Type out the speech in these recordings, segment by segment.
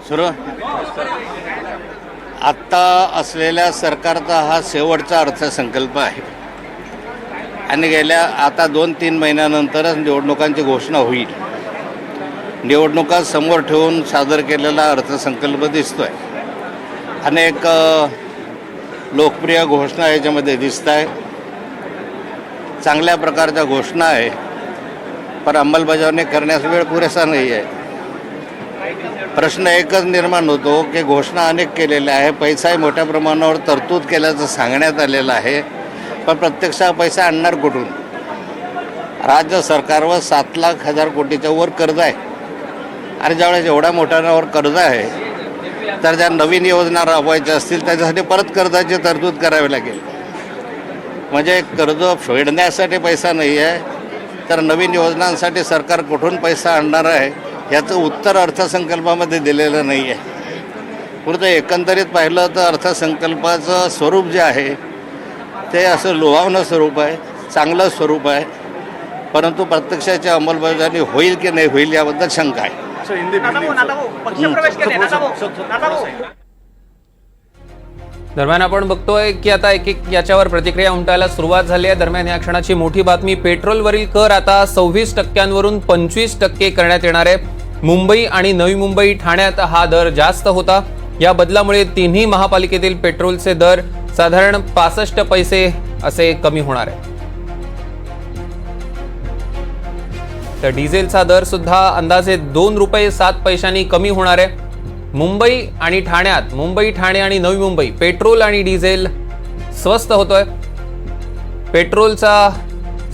सुरू आत्ता असलेल्या सरकारचा हा शेवटचा अर्थसंकल्प आहे आणि गेल्या आता 2-3 महिन्यानंतरच निवडणुकांची घोषणा होईल. निवडणुका समोर ठेवून सादर केलेला अर्थसंकल्प दिसतोय. अनेक लोकप्रिय घोषणा याच्यामध्ये दिसत आहे, चांगल्या प्रकारच्या घोषणा आहे, पण अंमलबजावणी करण्यास वेळ पुरेसा नाही आहे. प्रश्न एकच निर्माण होतो की घोषणा अनेक केलेल्या आहे, पैसाही मोठ्या प्रमाणावर तरतूद केल्याचं सांगण्यात आलेलं आहे, पण प्रत्यक्ष पैसा आणणार कुठून? राज्य सरकारवर 7,00,000 कोटीच्या वर कर्ज आहे आणि ज्यावेळेस एवढ्या मोठ्यावर कर्ज आहे तर ज्या नवीन योजना राबवायच्या असतील त्याच्यासाठी परत कर्जाची तरतूद करावी लागेल. म्हणजे कर्ज फेडण्यासाठी पैसा नाही आहे तर नवीन योजनांसाठी सरकार कुठून पैसा आणणार आहे याचं उत्तर अर्थसंकल्पामध्ये दिलेलं नाही आहे. पुढचं एकंदरीत पाहिलं तर अर्थसंकल्पाचं स्वरूप जे आहे ते असं लोभावणं स्वरूप आहे, चांगलं स्वरूप आहे, परंतु प्रत्यक्षाची अंमलबजावणी होईल की नाही होईल याबद्दल शंका आहे. दरम्यान आपण बघतोय की आता एक याच्यावर प्रतिक्रिया उमटायला सुरुवात झाली आहे. दरम्यान या क्षणाची मोठी बातमी, पेट्रोलवरील कर आता 26% 25% करण्यात येणार आहे. मुंबई आणि नवी मुंबई, ठाण्यात हा दर जास्त होता. या बदलामुळे तिन्ही महापालिकेतील पेट्रोलचे दर साधारण 65 पैसे असे कमी होणार आहे. तर डिझेलचा दर सुद्धा अंदाजे 2 रुपये 7 पैशांनी कमी होणार आहे. मुंबई आणि ठाण्यात, मुंबई, ठाणे आणि नवी मुंबई पेट्रोल आणि डिझेल स्वस्त होतोय. पेट्रोलचा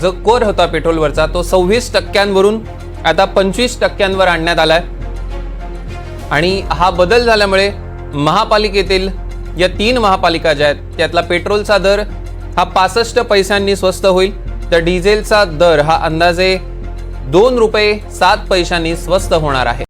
जो कर होता पेट्रोलवरचा तो 26% आता 25% आणण्यात आलाय. आणि हा बदल झाल्यामुळे महापालिकेतील या 3 महापालिका ज्या आहेत त्यातला पेट्रोलचा दर हा 65 पैशांनी स्वस्त होईल, तर डिझेलचा दर हा अंदाजे 2 रुपये 7 पैशांनी स्वस्त होणार आहे.